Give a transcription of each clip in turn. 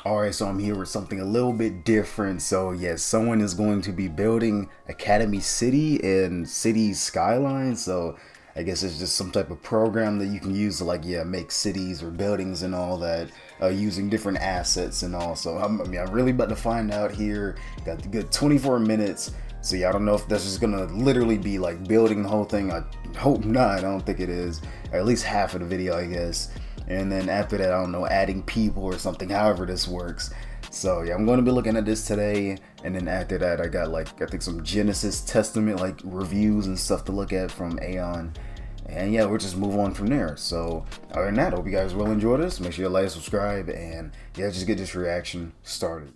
Alright, so I'm here with something a little bit different. So yes, someone is going to be building Academy City and City Skylines. So I guess it's just some type of program that you can use to make cities or buildings and all that, using different assets and all. So I'm really about to find out here. Got a good 24 minutes. So yeah, I don't know if that's just gonna literally be like building the whole thing. I hope not. I don't think it is. Or at least half of the video, I guess. And then after that, I don't know, adding people or something, however this works. So yeah, I'm going to be looking at this today, and then after that I got I think some Genesis Testament reviews and stuff to look at from Aeon. And yeah, we'll just move on from there. So other than that, I hope you guys will enjoy this. Make sure you like, subscribe, and yeah, just get this reaction started.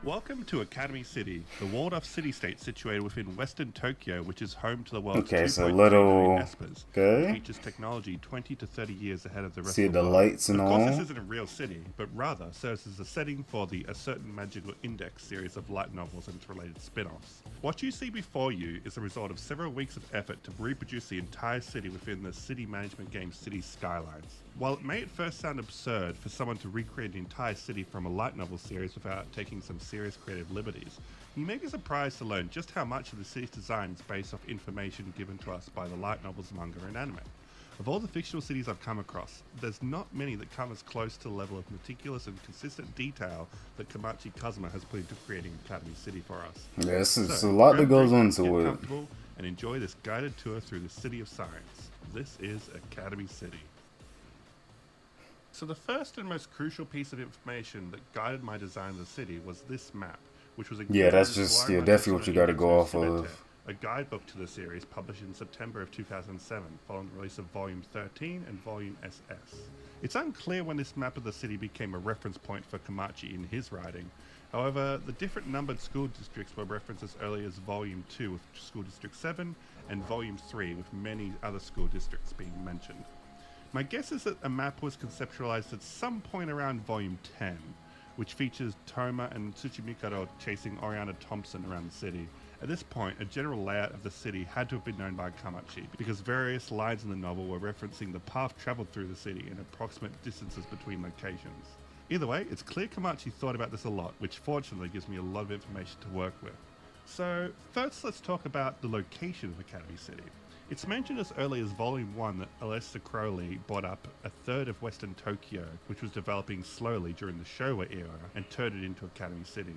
Welcome to Academy City, the walled-off city-state situated within western Tokyo, which is home to the world's Okay, so 2.2 little million espers. It okay. features technology 20 to 30 years ahead of the rest See of the the world. lights and Of course, this all. isn't a real city, but rather serves as a setting for the A Certain Magical Index series of light novels and its related spin-offs. What you see before you is the result of several weeks of effort to reproduce the entire city within the city management game City Skylines. While it may at first sound absurd for someone to recreate an entire city from a light novel series without taking some serious creative liberties, you may be surprised to learn just how much of the city's design is based off information given to us by the light novels, manga, and anime. Of all the fictional cities I've come across, there's not many that come as close to the level of meticulous and consistent detail that Komachi Kazuma has put into creating Academy City for us. Yeah, it's So, a lot grab that a goes drink, into get it. comfortable, and enjoy this guided tour through the City of Science. This is Academy City. So the first and most crucial piece of information that guided my design of the city was this map, which was Yeah, included that's in just Toaru definitely what you got to go off Majutsu, of. a guidebook to the series published in September of 2007, following the release of Volume 13 and Volume SS. It's unclear when this map of the city became a reference point for Komachi in his writing. However, the different numbered school districts were referenced as early as Volume 2 with School District 7 and Volume 3 with many other school districts being mentioned. My guess is that a map was conceptualized at some point around Volume 10, which features Toma and Tsuchimikado chasing Oriana Thompson around the city. At this point, a general layout of the city had to have been known by Komachi, because various lines in the novel were referencing the path traveled through the city and approximate distances between locations. Either way, it's clear Komachi thought about this a lot, which fortunately gives me a lot of information to work with. So, first let's talk about the location of Academy City. It's mentioned as early as Volume 1 that Aleister Crowley bought up a third of Western Tokyo, which was developing slowly during the Showa era, and turned it into Academy City.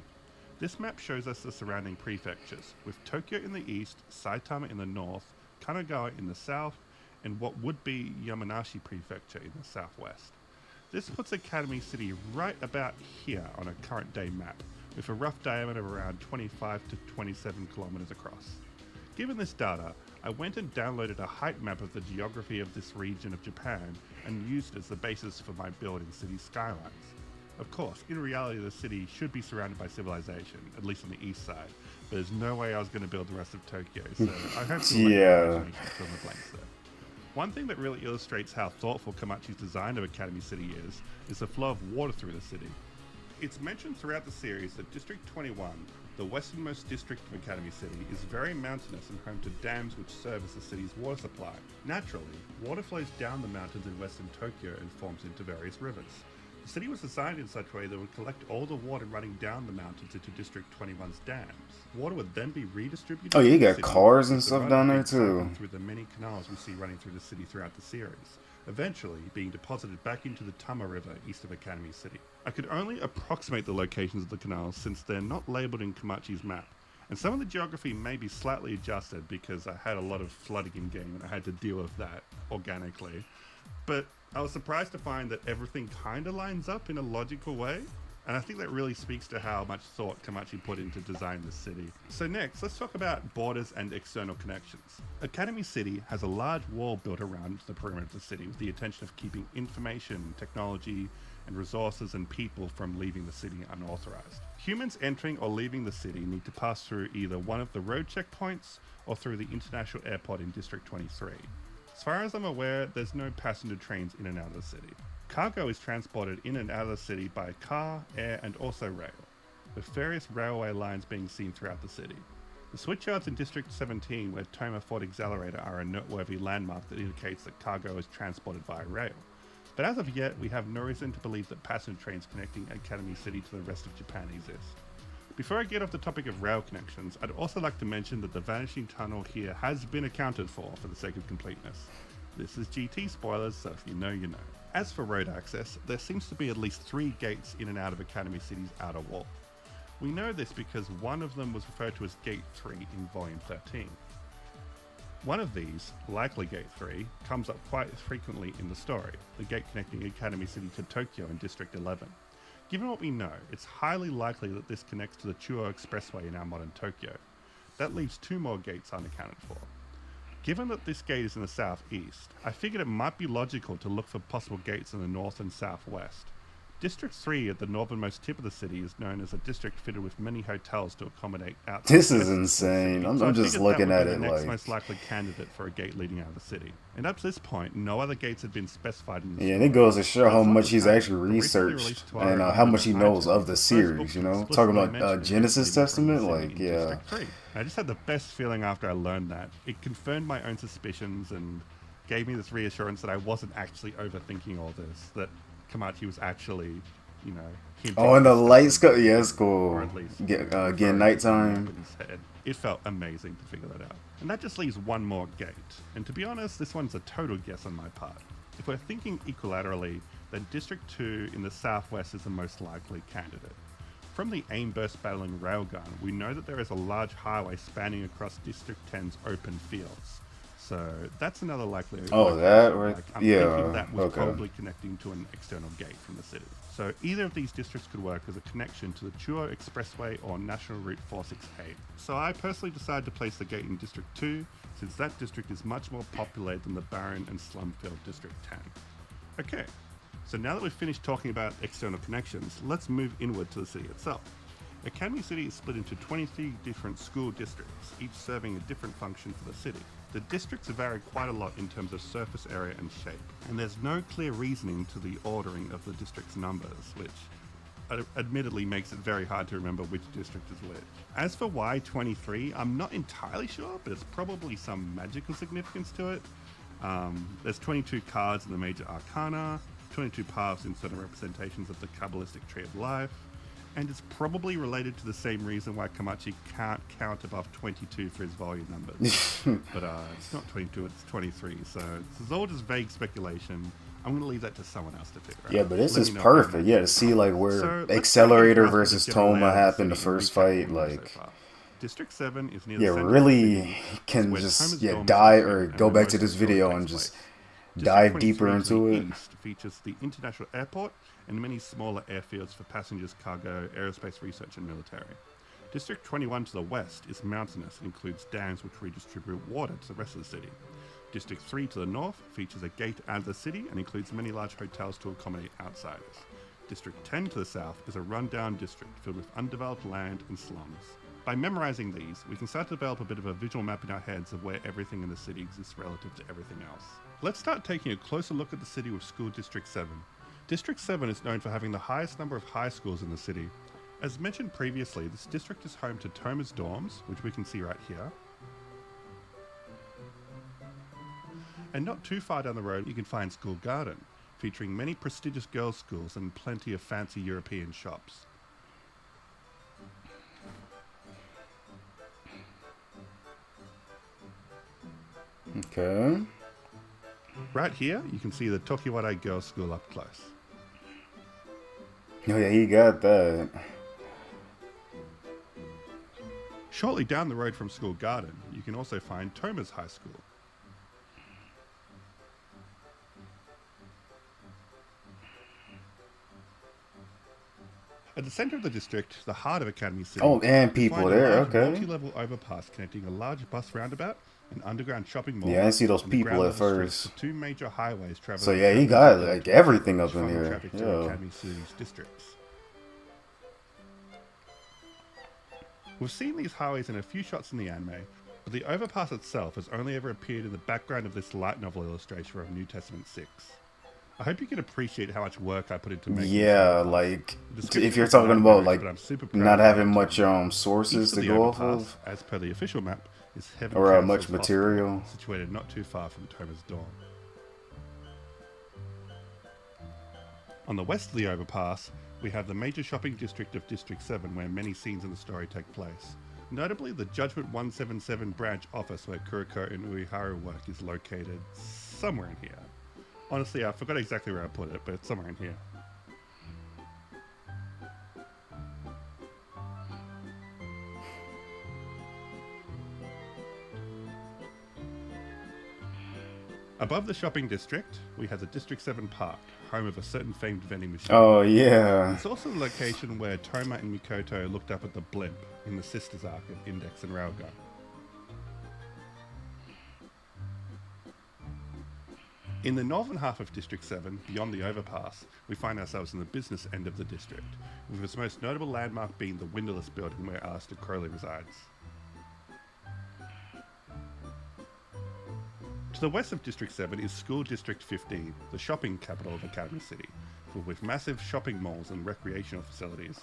This map shows us the surrounding prefectures, with Tokyo in the east, Saitama in the north, Kanagawa in the south, and what would be Yamanashi Prefecture in the southwest. This puts Academy City right about here on a current day map, with a rough diameter of around 25 to 27 kilometers across. Given this data, I went and downloaded a height map of the geography of this region of Japan and used it as the basis for my build in City Skylines. Of course, in reality the city should be surrounded by civilization, at least on the east side, but there's no way I was going to build the rest of Tokyo, so I hope you'll let Yeah. your imagination fill in the blanks there. One thing that really illustrates how thoughtful Komachi's design of Academy City is the flow of water through the city. It's mentioned throughout the series that District 21, the westernmost district of Academy City, is very mountainous and home to dams which serve as the city's water supply. Naturally, water flows down the mountains in western Tokyo and forms into various rivers. The city was designed in such a way that it would collect all the water running down the mountains into District 21's dams. Water would then be redistributed Oh yeah, you through the got city, cars and with the stuff down there runoff being too. driven through the many canals we see running through the city throughout the series, eventually being deposited back into the Tama River east of Academy City. I could only approximate the locations of the canals since they're not labelled in Komachi's map, and some of the geography may be slightly adjusted because I had a lot of flooding in game and I had to deal with that organically. But I was surprised to find that everything kinda lines up in a logical way, and I think that really speaks to how much thought Komachi put into designing the city. So next, let's talk about borders and external connections. Academy City has a large wall built around the perimeter of the city with the intention of keeping information, technology, and resources and people from leaving the city unauthorized. Humans entering or leaving the city need to pass through either one of the road checkpoints or through the international airport in District 23. As far as I'm aware, there's no passenger trains in and out of the city. Cargo is transported in and out of the city by car, air, and also rail, with various railway lines being seen throughout the city. The switchyards in District 17 where Toma Ford Accelerator are a noteworthy landmark that indicates that cargo is transported via rail. But as of yet, we have no reason to believe that passenger trains connecting Academy City to the rest of Japan exist. Before I get off the topic of rail connections, I'd also like to mention that the vanishing tunnel here has been accounted for the sake of completeness. This is GT spoilers, so if you know, you know. As for road access, there seems to be at least 3 gates in and out of Academy City's outer wall. We know this because one of them was referred to as Gate 3 in Volume 13. One of these, likely Gate 3, comes up quite frequently in the story, the gate connecting Academy City to Tokyo in District 11. Given what we know, it's highly likely that this connects to the Chuo Expressway in our modern Tokyo. That leaves 2 more gates unaccounted for. Given that this gate is in the southeast, I figured it might be logical to look for possible gates in the north and southwest. District 3 at the northernmost tip of the city is known as a district fitted with many hotels to accommodate outside. This is insane. I'm just looking at it the next like... most likely candidate for a gate leading out of the city. And up to this point, no other gates had been specified in the Yeah, and it goes to show how much he's actually researched and how much he knows of the series, you know? Talking about Genesis Testament, like, yeah. I just had the best feeling after I learned that. It confirmed my own suspicions and gave me this reassurance that I wasn't actually overthinking all this, that Komachi was actually, you know... Oh, and the lights go... Yeah, it's cool. Or at least... Again, nighttime. It felt amazing to figure that out. And that just leaves one more gate. And to be honest, this one's a total guess on my part. If we're thinking equilaterally, then District 2 in the southwest is the most likely candidate. From the aim burst battling railgun, we know that there is a large highway spanning across District 10's open fields. So that's another likely. Oh, that right? I'm yeah. thinking that was okay. probably connecting to an external gate from the city. So either of these districts could work as a connection to the Chuo Expressway or National Route 468. So I personally decided to place the gate in District 2, since that district is much more populated than the barren and slum-filled District 10. Okay, so now that we've finished talking about external connections, let's move inward to the city itself. Academy City is split into 23 different school districts, each serving a different function for the city. The districts vary quite a lot in terms of surface area and shape, and there's no clear reasoning to the ordering of the district's numbers, which admittedly makes it very hard to remember which district is which. As for why 23, I'm not entirely sure, but it's probably some magical significance to it. There's 22 cards in the major arcana, 22 paths in certain representations of the Kabbalistic Tree of Life, and it's probably related to the same reason why Komachi can't count above 22 for his volume numbers. But it's not 22, it's 23, so this is all just vague speculation. I'm going to leave that to someone else to figure out. Yeah, but this is perfect. Yeah, to see like where Accelerator versus Toma happened, the first fight, like... District 7 is near the center really of the city, can just dive or go back to this video and just dive deeper into it. East features the international airport and many smaller airfields for passengers, cargo, aerospace research and military. District 21 to the west is mountainous and includes dams which redistribute water to the rest of the city. District 3 to the north features a gate out of the city and includes many large hotels to accommodate outsiders. District 10 to the south is a rundown district filled with undeveloped land and slums. By memorizing these, we can start to develop a bit of a visual map in our heads of where everything in the city exists relative to everything else. Let's start taking a closer look at the city with School District 7. District 7 is known for having the highest number of high schools in the city. As mentioned previously, this district is home to Toma's dorms, which we can see right here. And not too far down the road, you can find School Garden, featuring many prestigious girls' schools and plenty of fancy European shops. Okay. Right here, you can see the Tokiwadai Girls' School up close. Oh yeah, he got that. Shortly down the road from School Garden, you can also find Toma's High School. At the center of the district, the heart of Academy City. Oh, and people there, okay. Multi-level overpass connecting a large bus roundabout, an underground shopping mall. Yeah, I didn't see those people at first. Two major highways traveling. So yeah, he got like everything up in here. Yeah. Academy City's districts. We've seen these highways in a few shots in the anime, but the overpass itself has only ever appeared in the background of this light novel illustration of New Testament 6. I hope you can appreciate how much work I put into making this. Yeah, like if you're talking about like not having much sources to go off of, as per the official map, is Heaven or Council's much material hospital, situated not too far from Toma's dorm. On the west of the overpass, we have the major shopping district of District 7, where many scenes in the story take place. Notably, the Judgment 177 branch office where Kuriko and Ueharu work is located somewhere in here. Honestly, I forgot exactly where I put it, but it's somewhere in here. Above the shopping district, we have the District 7 Park, home of a certain famed vending machine. Oh, yeah. It's also the location where Toma and Mikoto looked up at the blimp in the Sisters arc of Index and Railgun. In the northern half of District 7, beyond the overpass, we find ourselves in the business end of the district, with its most notable landmark being the windowless building where Alistair Crowley resides. To the west of District 7 is School District 15, the shopping capital of Academy City, filled with massive shopping malls and recreational facilities.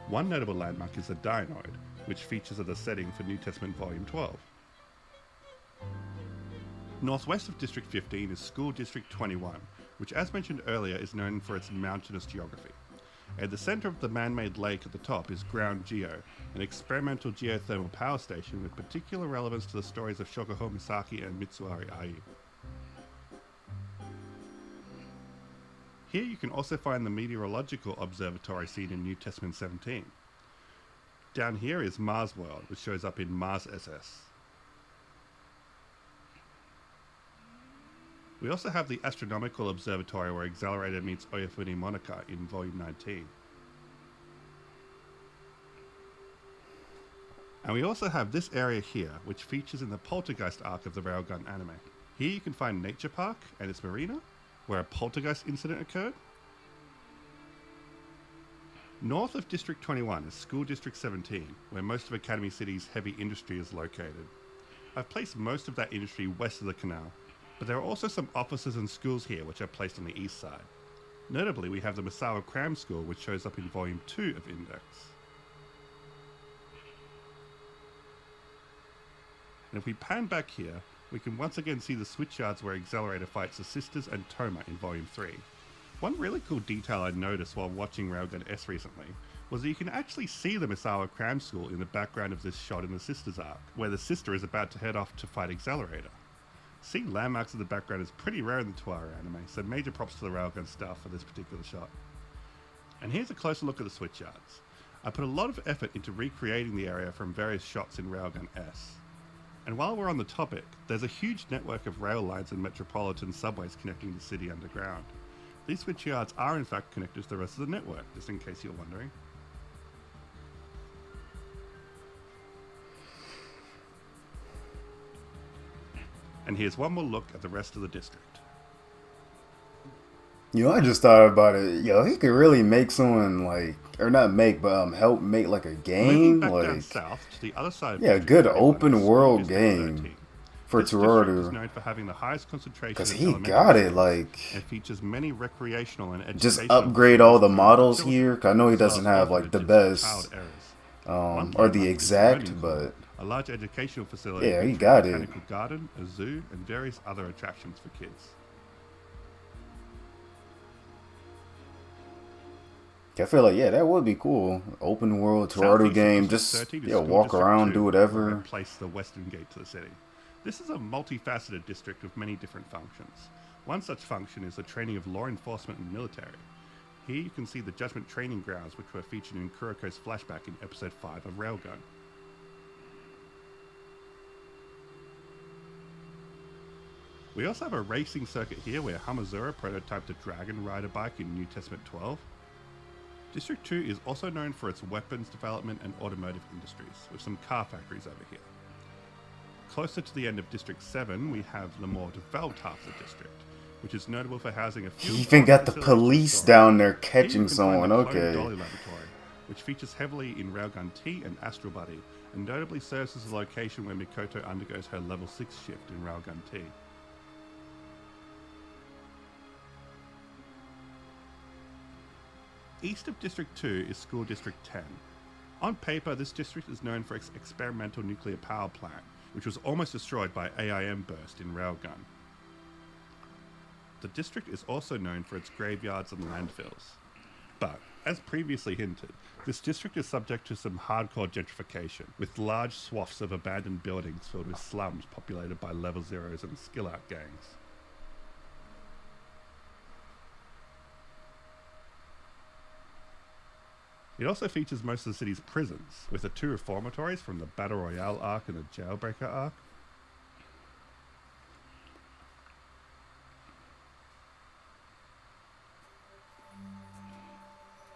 One notable landmark is the Dinoid, which features as a setting for New Testament Volume 12. Northwest of District 15 is School District 21, which as mentioned earlier is known for its mountainous geography. At the center of the man-made lake at the top is Ground Geo, an experimental geothermal power station with particular relevance to the stories of Shokuho Misaki and Mitsuari Ai. Here you can also find the meteorological observatory seen in New Testament 17. Down here is Mars World, which shows up in Mars SS. We also have the astronomical observatory where Accelerator meets Oyafune Monica in Volume 19. And we also have this area here, which features in the Poltergeist arc of the Railgun anime. Here you can find Nature Park and its marina, where a poltergeist incident occurred. North of District 21 is School District 17, where most of Academy City's heavy industry is located. I've placed most of that industry west of the canal, but there are also some offices and schools here which are placed on the east side. Notably, we have the Misawa Cram School, which shows up in Volume 2 of Index. And if we pan back here, we can once again see the switchyards where Accelerator fights the Sisters and Toma in Volume 3. One really cool detail I noticed while watching Railgun S recently was that you can actually see the Misawa Cram School in the background of this shot in the Sisters arc, where the sister is about to head off to fight Accelerator. Seeing landmarks in the background is pretty rare in the Toaru anime, so major props to the Railgun staff for this particular shot. And here's a closer look at the switchyards. I put a lot of effort into recreating the area from various shots in Railgun S. And while we're on the topic, there's a huge network of rail lines and metropolitan subways connecting the city underground. These switchyards are in fact connected to the rest of the network, just in case you're wondering. And here's one more look at the rest of the district. You know, I just thought about it. Yo, he could really make someone like, or not make, but help make like a game, Moving back down like south to the other side of yeah, a District good 31 open is School world District game 13. for This district is Toaru. known for having the highest concentration Because of he elementary got it, schools like, and features many recreational and just educational upgrade all the facilities for models children, here. 'Cause I know he as well doesn't as have like the alternatives to child best, errors. One or landmark the is exact, Learning but Hall, a large educational facility yeah, he featuring got a it. botanical garden, a zoo, and various other attractions for kids. I feel like yeah, that would be cool. Open world Toaru Southeast of game, District just 13 is yeah, School walk District around, 2, do where I whatever. placed the western gate to the city. This is a multifaceted district with many different functions. One such function is the training of law enforcement and military. Here you can see the Judgment training grounds which were featured in Kuriko's flashback in episode 5 of Railgun. We also have a racing circuit here where Hamazura prototyped a Dragon Rider bike in New Testament 12. District 2 is also known for its weapons development and automotive industries, with some car factories over here. Closer to the end of District 7, we have the more developed half of the district, which is notable for housing a few He even got the facilities for police storage. down there Here you catching can find someone. the Clone Okay. Dolly Laboratory, which features heavily in Railgun T and Astral Buddy, and notably serves as the location where Mikoto undergoes her level 6 shift in Railgun T. East of District 2 is School District 10. On paper, this district is known for its experimental nuclear power plant, which was almost destroyed by AIM burst in Railgun. The district is also known for its graveyards and landfills. But, as previously hinted, this district is subject to some hardcore gentrification, with large swaths of abandoned buildings filled with slums populated by level zeros and skill out gangs. It also features most of the city's prisons, with the 2 reformatories from the Battle Royale arc and the Jailbreaker arc.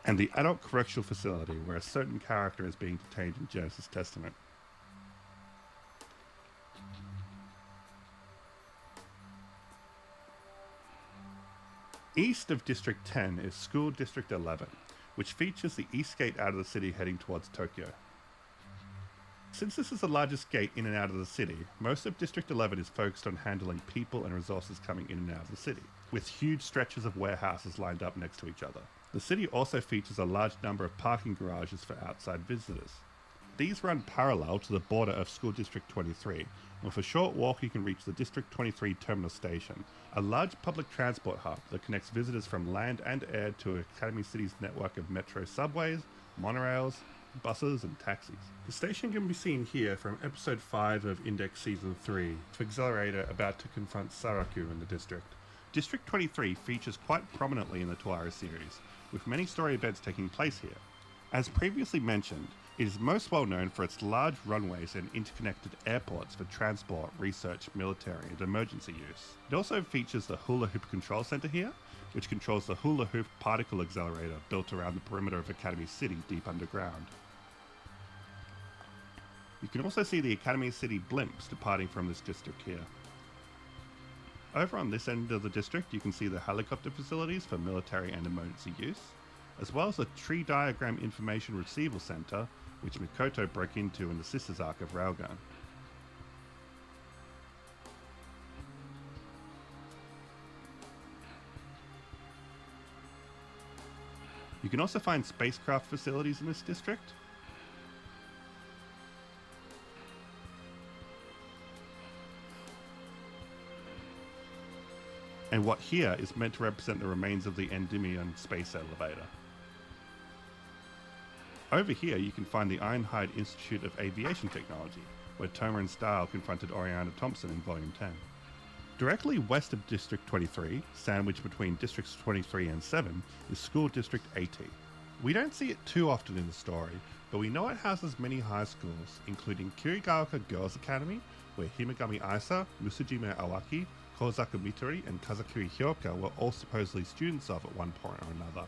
And the adult correctional facility where a certain character is being detained in Genesis Testament. East of District 10 is School District 11, which features the east gate out of the city heading towards Tokyo. Since this is the largest gate in and out of the city, most of District 11 is focused on handling people and resources coming in and out of the city, with huge stretches of warehouses lined up next to each other. The city also features a large number of parking garages for outside visitors. These run parallel to the border of School District 23, and with a short walk you can reach the District 23 Terminal Station, a large public transport hub that connects visitors from land and air to Academy City's network of metro subways, monorails, buses and taxis. The station can be seen here from episode 5 of Index Season 3, with Accelerator about to confront Saraku in the district. District 23 features quite prominently in the Toaru series, with many story events taking place here. As previously mentioned, it is most well known for its large runways and interconnected airports for transport, research, military and emergency use. It also features the Hula Hoop Control Center here, which controls the Hula Hoop Particle Accelerator built around the perimeter of Academy City deep underground. You can also see the Academy City blimps departing from this district here. Over on this end of the district you can see the helicopter facilities for military and emergency use, as well as the Tree Diagram Information Retrieval Center, which Mikoto broke into in the Sisters arc of Railgun. You can also find spacecraft facilities in this district. And what here is meant to represent the remains of the Endymion space elevator. Over here you can find the Ironhide Institute of Aviation Technology, where Toma and Style confronted Oriana Thompson in Volume 10. Directly west of District 23, sandwiched between Districts 23 and 7, is School District 80. We don't see it too often in the story, but we know it houses many high schools, including Kirigaoka Girls Academy, where Himegami Aisa, Musujime Awaki, Kozaku Mitori and Kazakuri Hyoka were all supposedly students of at one point or another,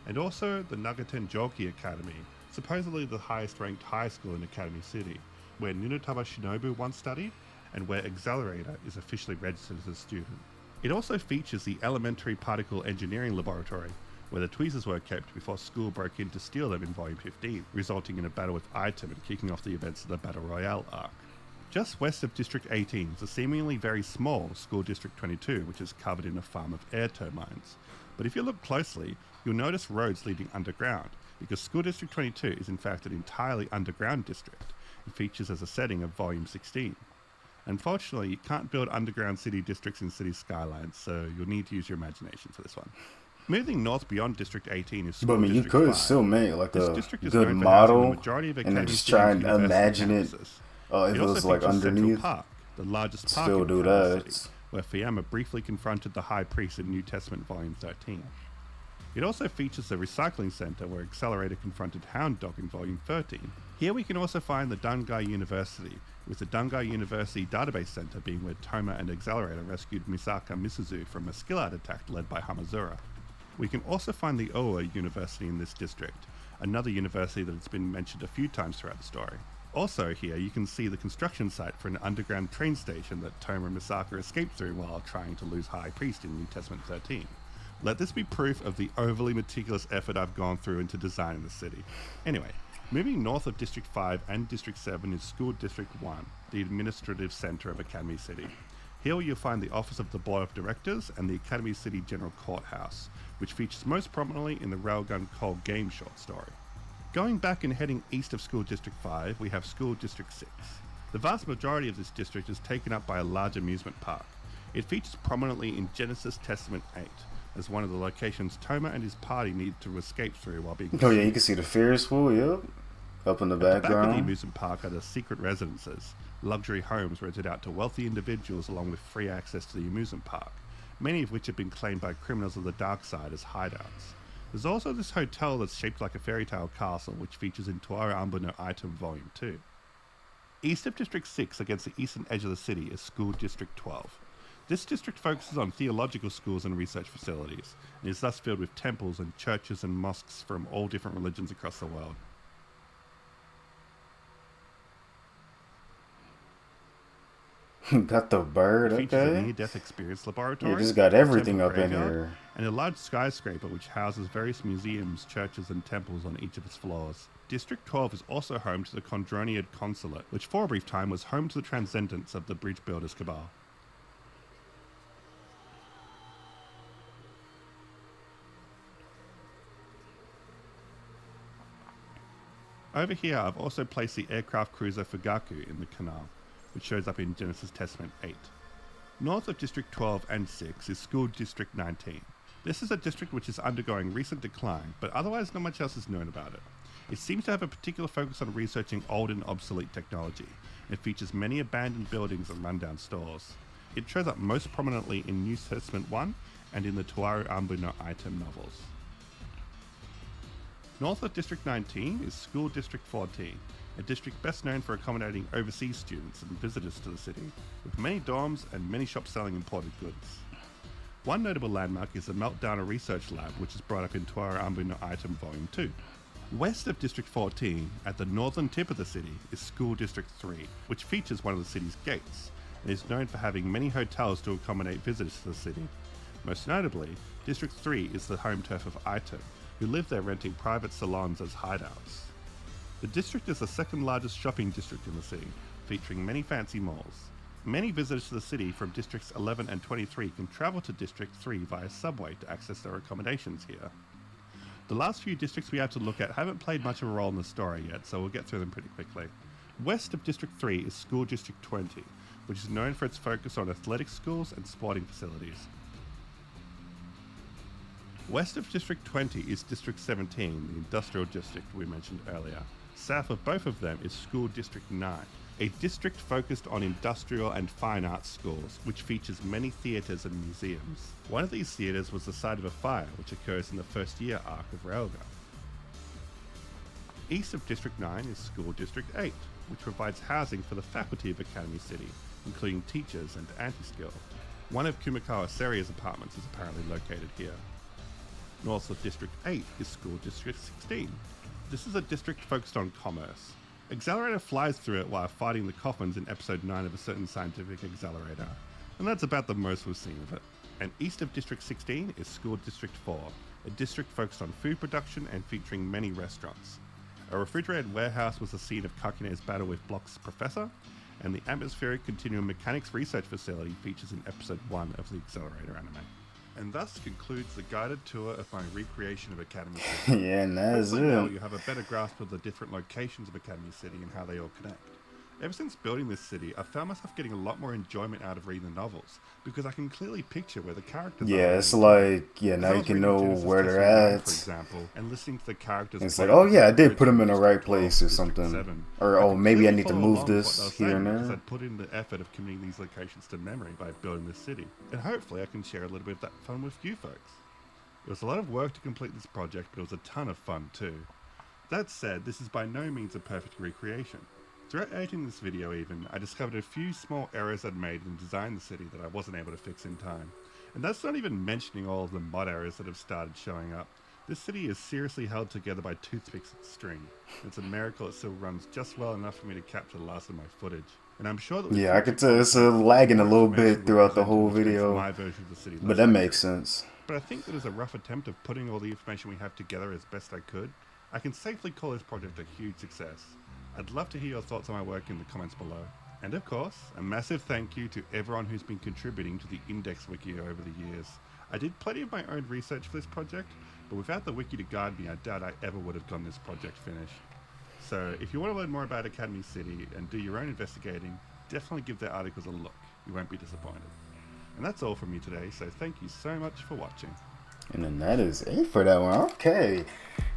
and also the Nagaten Joki Academy, supposedly the highest ranked high school in Academy City, where Nunotaba Shinobu once studied, and where Accelerator is officially registered as a student. It also features the Elementary Particle Engineering Laboratory, where the tweezers were kept before school broke in to steal them in Volume 15, resulting in a battle with Item and kicking off the events of the Battle Royale arc. Just west of District 18 is the seemingly very small School District 22, which is covered in a farm of air turbines. But if you look closely, you'll notice roads leading underground, because School District 22 is in fact an entirely underground district. It features as a setting of Volume 16. Unfortunately, you can't build underground city districts in City Skylines, so you'll need to use your imagination for this one. Moving north beyond District 18 is School But I mean, you District could 5. still make like This a district is good known for housing the model majority of and then Academy just City's try and university imagine it. campuses. If it also was like features Central underneath, Park, the largest park still in do Academy that. City, where Fiamma briefly confronted the High Priest in New Testament Volume 13. It also features the Recycling Center, where Accelerator confronted Hound Dog in Volume 13. Here we can also find the Dangai University, with the Dangai University Database Center being where Toma and Accelerator rescued Misaka Misuzu from a skill out attack led by Hamazura. We can also find the Owa University in this district, another university that has been mentioned a few times throughout the story. Also here you can see the construction site for an underground train station that Toma and Misaka escaped through while trying to lose High Priest in New Testament 13. Let this be proof of the overly meticulous effort I've gone through into designing the city. Anyway, moving north of District 5 and District 7 is School District 1, the administrative center of Academy City. Here you'll find the Office of the Board of Directors and the Academy City General Courthouse, which features most prominently in the Railgun Cold Game short story. Going back and heading east of School District 5, we have School District 6. The vast majority of this district is taken up by a large amusement park. It features prominently in Genesis Testament 8, as one of the locations Toma and his party need to escape through while being Oh yeah, you can see the Ferris wheel, yep. Up in the At the back of the background. amusement park are the secret residences, luxury homes rented out to wealthy individuals along with free access to the amusement park, many of which have been claimed by criminals of the dark side as hideouts. There's also this hotel that's shaped like a fairy tale castle, which features in Toaru no Item Volume 2. East of District 6, against the eastern edge of the city, is School District 12. This district focuses on theological schools and research facilities, and is thus filled with temples and churches and mosques from all different religions across the world. Got the bird, It features a okay. near-death experience laboratory, You just got a everything temple up in graveyard, here. and a large skyscraper which houses various museums, churches, and temples on each of its floors. District 12 is also home to the Condroniad Consulate, which for a brief time was home to the transcendence of the bridge builders cabal. Over here, I've also placed the aircraft cruiser Fugaku in the canal, which shows up in Genesis Testament 8. North of District 12 and 6 is School District 19. This is a district which is undergoing recent decline, but otherwise not much else is known about it. It seems to have a particular focus on researching old and obsolete technology. It features many abandoned buildings and rundown stores. It shows up most prominently in New Testament 1 and in the Toaru no Item novels. North of District 19 is School District 14, a district best known for accommodating overseas students and visitors to the city, with many dorms and many shops selling imported goods. One notable landmark is the Meltdowner Research Lab, which is brought up in Toaru no Item Volume 2. West of District 14, at the northern tip of the city, is School District 3, which features one of the city's gates, and is known for having many hotels to accommodate visitors to the city. Most notably, District 3 is the home turf of Ito, who live there renting private salons as hideouts. The district is the second largest shopping district in the city, featuring many fancy malls. Many visitors to the city from Districts 11 and 23 can travel to District 3 via subway to access their accommodations here. The last few districts we have to look at haven't played much of a role in the story yet, so we'll get through them pretty quickly. West of District 3 is School District 20, which is known for its focus on athletic schools and sporting facilities. West of District 20 is District 17, the industrial district we mentioned earlier. South of both of them is School District 9, a district focused on industrial and fine arts schools, which features many theatres and museums. One of these theatres was the site of a fire, which occurs in the first year arc of Railgun. East of District 9 is School District 8, which provides housing for the faculty of Academy City, including teachers and anti-skill. One of Kumikawa Seria's apartments is apparently located here. North of District 8 is School District 16. This is a district focused on commerce. Accelerator flies through it while fighting the coffins in episode 9 of a certain scientific accelerator, and that's about the most we've seen of it. And east of District 16 is School District 4, a district focused on food production and featuring many restaurants. A refrigerated warehouse was the scene of Kakine's battle with Block's professor, and the atmospheric continuum mechanics research facility features in episode 1 of the Accelerator anime. And thus concludes the guided tour of my recreation of Academy City. Yeah, and that's Hopefully now it. you have a better grasp of the different locations of Academy City and how they all connect. Ever since building this city, I've found myself getting a lot more enjoyment out of reading the novels, because I can clearly picture where the characters are. Yeah, it's at any time. like, yeah, As now I you was can reading know Genesis where they're Testament 9, at. for example, and listening to the characters It's play like, oh the yeah, I did bridge put them in from the right District 12 place to or District something. 7. Or, I oh, could maybe I clearly need to follow move along with what this they were here saying and because there. I'd put in the effort of committing these locations to memory by building this city. And hopefully I can share a little bit of that fun with you folks. It was a lot of work to complete this project, but it was a ton of fun too. That said, this is by no means a perfect recreation. Throughout editing this video even, I discovered a few small errors I'd made in designing the city that I wasn't able to fix in time. And that's not even mentioning all of the mod errors that have started showing up. This city is seriously held together by toothpicks and string. It's a miracle it still runs just well enough for me to capture the last of my footage. And I'm sure that with Yeah, I future could tell it's content, lagging a more little information bit will be throughout the presented whole which makes video. my version of the city But less that accurate. makes sense. But I think that as a rough attempt of putting all the information we have together as best I could, I can safely call this project a huge success. I'd love to hear your thoughts on my work in the comments below. And of course, a massive thank you to everyone who's been contributing to the Index Wiki over the years. I did plenty of my own research for this project, but without the wiki to guide me, I doubt I ever would have gotten this project finished. So if you want to learn more about Academy City and do your own investigating, definitely give their articles a look. You won't be disappointed. And that's all from me today, so thank you so much for watching. And then that is it for that one. Okay.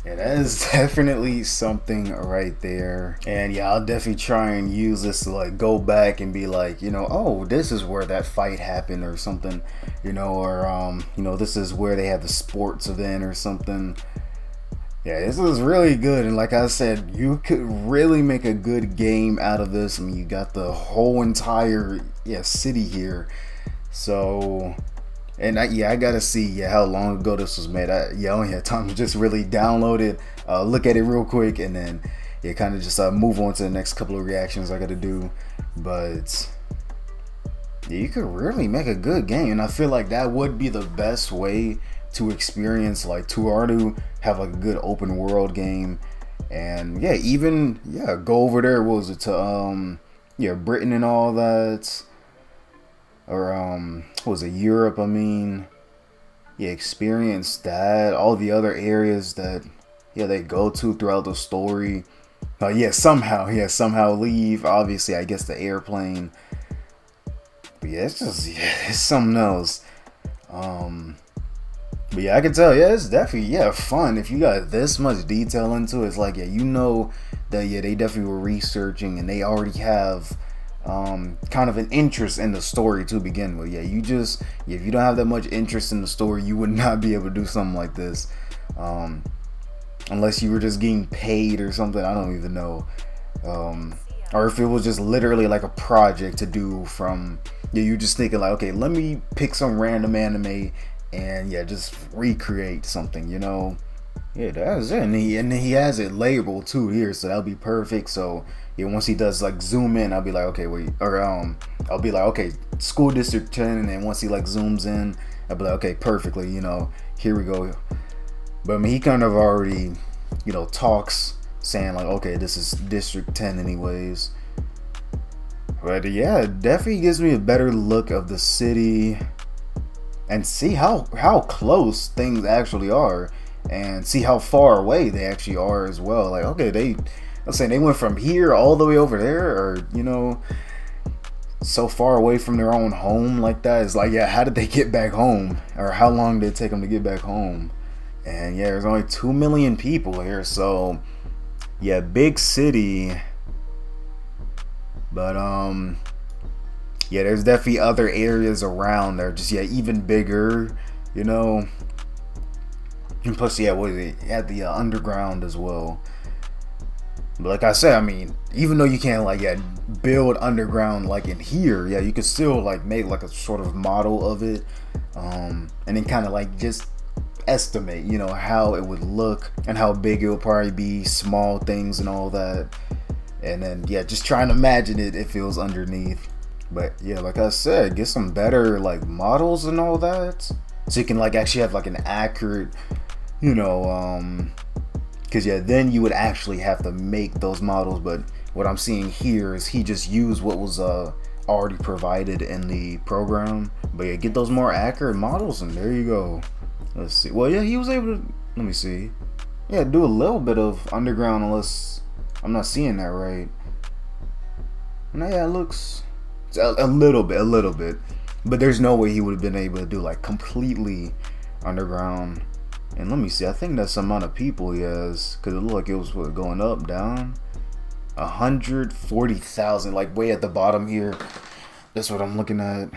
Yeah, that is definitely something right there. And yeah, I'll definitely try and use this to like go back and be like, oh, this is where that fight happened or something, or this is where they have the sports event or something. Yeah, this is really good. And like I said, you could really make a good game out of this. I mean, you got the whole entire city here. So, and I gotta see how long ago this was made. I only had time to just really download it, look at it real quick, and then kind of just move on to the next couple of reactions I gotta do. But you could really make a good game, and I feel like that would be the best way to experience like Toaru, have like a good open world game. And even go over there, what was it, to Britain and all that, or what was it, Europe, I mean, experience that, all the other areas that they go to throughout the story. Somehow leave, obviously, I guess, the airplane. But it's just it's something else. But I can tell, it's definitely fun. If you got this much detail into it, it's like that they definitely were researching, and they already have kind of an interest in the story to begin with. If you don't have that much interest in the story, you would not be able to do something like this, unless you were just getting paid or something. I don't even know, or if it was just literally like a project to do from you're just thinking like, okay, let me pick some random anime and just recreate something, that's it. And he has it labeled too here, so that'll be perfect. So once he does like zoom in, I'll be like, okay, wait, or I'll be like, okay, school district 10, and then once he like zooms in, I'll be like, okay, perfectly, here we go. But I mean, he kind of already talks, saying like, okay, this is district 10 anyways. But it definitely gives me a better look of the city, and see how close things actually are, and see how far away they actually are as well. Like, okay, I'm saying they went from here all the way over there, or so far away from their own home like that. It's like, how did they get back home, or how long did it take them to get back home? And there's only 2 million people here, so big city. But there's definitely other areas around that are just even bigger, And plus, what is it? Had the underground as well. But like I said, I mean, even though you can't like build underground like in here, you could still like make like a sort of model of it, and then kind of like just estimate, how it would look and how big it would probably be, small things and all that, and then just trying to imagine it if it was underneath. But like I said, get some better like models and all that, so you can like actually have like an accurate, because then you would actually have to make those models. But what I'm seeing here is he just used what was already provided in the program. But get those more accurate models, and there you go. Let's see. Well, he was able to, let me see, do a little bit of underground, unless I'm not seeing that right. No, it looks a little bit, but there's no way he would have been able to do like completely underground. And let me see, I think that's the amount of people he has, because it looked like it was going up, down, 140,000, like way at the bottom here. That's what I'm looking at.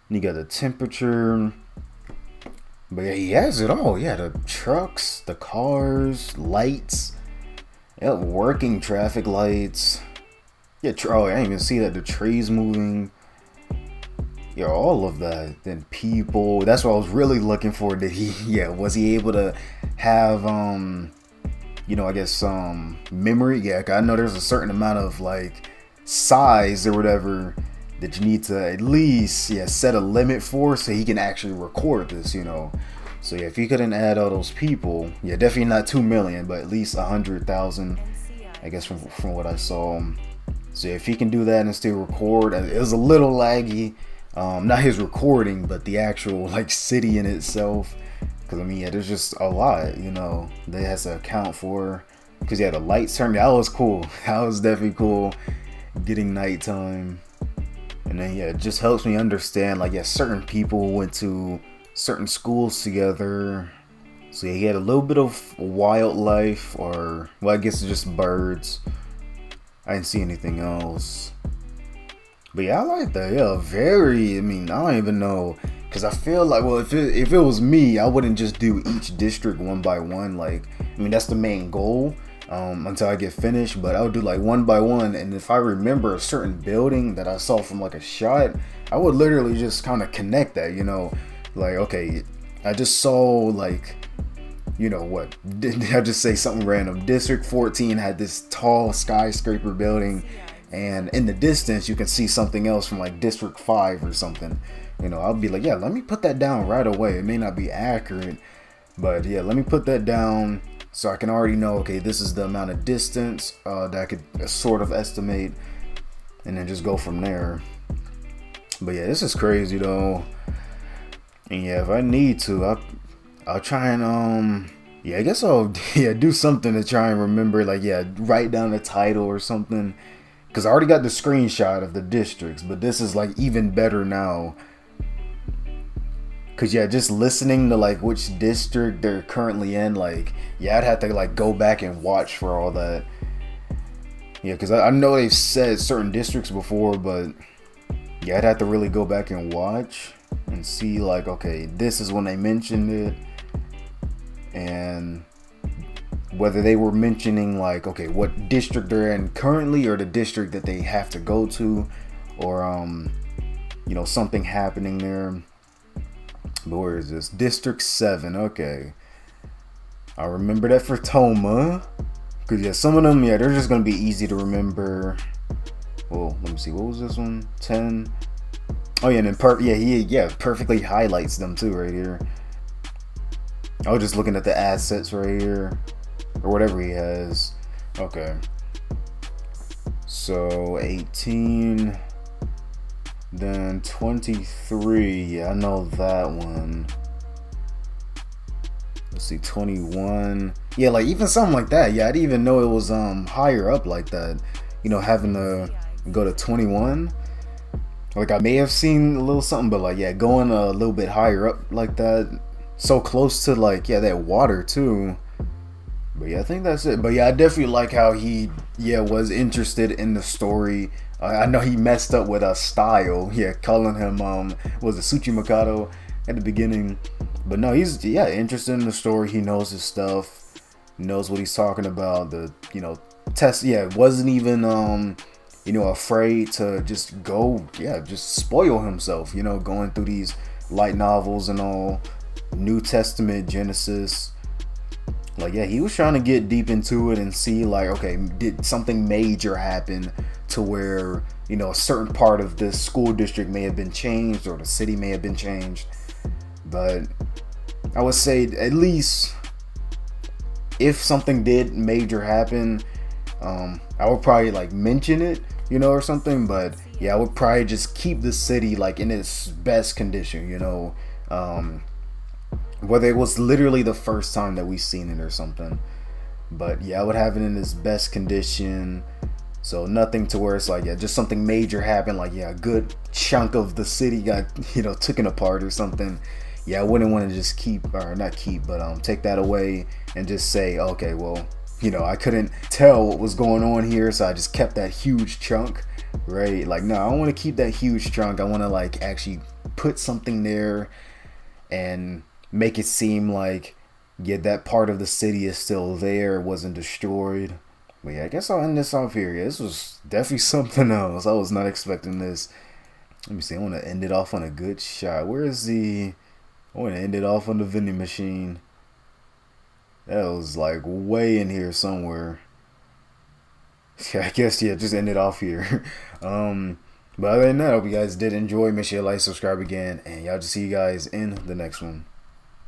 You got the temperature, but he has it all. The trucks, the cars, lights, working traffic lights. I didn't even see that, the trees moving. All of that. Then people. That's what I was really looking for. Did he? Was he able to have I guess memory? I know there's a certain amount of like size or whatever that you need to at least set a limit for, so he can actually record this. So if he couldn't add all those people, definitely not 2 million, but at least 100,000. I guess from what I saw. So if he can do that and still record, it was a little laggy. Not his recording, but the actual like city in itself, because Because, I mean, yeah, there's just a lot, they has to account for. Because, yeah, the lights turned, that was cool. That was definitely cool, getting nighttime. And then, yeah, it just helps me understand, like, yeah, certain people went to certain schools together. So, yeah, he had a little bit of wildlife, or, well, I guess it's just birds. I didn't see anything else. But yeah, I like that. Yeah, very. I mean, I don't even know. Because I feel like, well, if it was me, I wouldn't just do each district one by one. Like, I mean, that's the main goal until I get finished. But I would do like one by one. And if I remember a certain building that I saw from like a shot, I would literally just kind of connect that, Like, okay, I just saw like, what? Did I just say something random? District 14 had this tall skyscraper building. And in the distance, you can see something else from like District 5 or something. I'll be like, yeah, let me put that down right away. It may not be accurate, but yeah, let me put that down so I can already know, okay, this is the amount of distance that I could sort of estimate, and then just go from there. But yeah, this is crazy though. And yeah, if I need to, I'll try and yeah, I guess I'll do something to try and remember, like, yeah, write down the title or something. Because I already got the screenshot of the districts, but this is like even better now. Because, yeah, just listening to like which district they're currently in, like, yeah, I'd have to like go back and watch for all that. Yeah, because I know they've said certain districts before, but yeah, I'd have to really go back and watch and see, like, okay, this is when they mentioned it. And whether they were mentioning like, okay, what district they're in currently, or the district that they have to go to, or something happening there. But where is this? District 7. Okay, I remember that for Toma, because yeah, some of them, yeah, they're just gonna be easy to remember. Well, let me see, what was this one? 10. Oh yeah, and then he perfectly highlights them too right here. I was just looking at the assets right here, or whatever he has. Okay. So 18, then 23. Yeah, I know that one. Let's see, 21. Yeah, like even something like that. Yeah, I didn't even know it was higher up like that. Having to go to 21. Like, I may have seen a little something, but like, yeah, going a little bit higher up like that, so close to like, yeah, that water too. But yeah, I think that's it. But yeah, I definitely like how he, was interested in the story. I know he messed up with a style. Yeah, calling him was it Tsuchimikado at the beginning. But no, he's interested in the story. He knows his stuff. Knows what he's talking about. The test. Yeah, wasn't even afraid to just go. Yeah, just spoil himself. Going through these light novels and all, New Testament, Genesis. Like, yeah, he was trying to get deep into it and see, like, okay, did something major happen to where, a certain part of this school district may have been changed, or the city may have been changed. But I would say, at least, if something did major happen, I would probably, like, mention it, or something. But, yeah, I would probably just keep the city, like, in its best condition, whether it was literally the first time that we seen it or something. But yeah, I would have it in its best condition, so nothing to where it's like, yeah, just something major happened, like, yeah, a good chunk of the city got taken apart or something. Yeah, I wouldn't want to just take that away and just say, okay, well, I couldn't tell what was going on here, so I just kept that huge chunk, right? Like, no, I don't want to keep that huge chunk. I want to like actually put something there and make it seem like, yeah, that part of the city is still there, it wasn't destroyed. But yeah, I guess I'll end this off here. Yeah, this was definitely something else. I was not expecting this. Let me see, I want to end it off on a good shot. I want to end it off on the vending machine. That was like way in here somewhere. Yeah, I guess, yeah, just end it off here. But other than that, I hope you guys did enjoy. Make sure you like, subscribe again, and y'all just see you guys in the next one.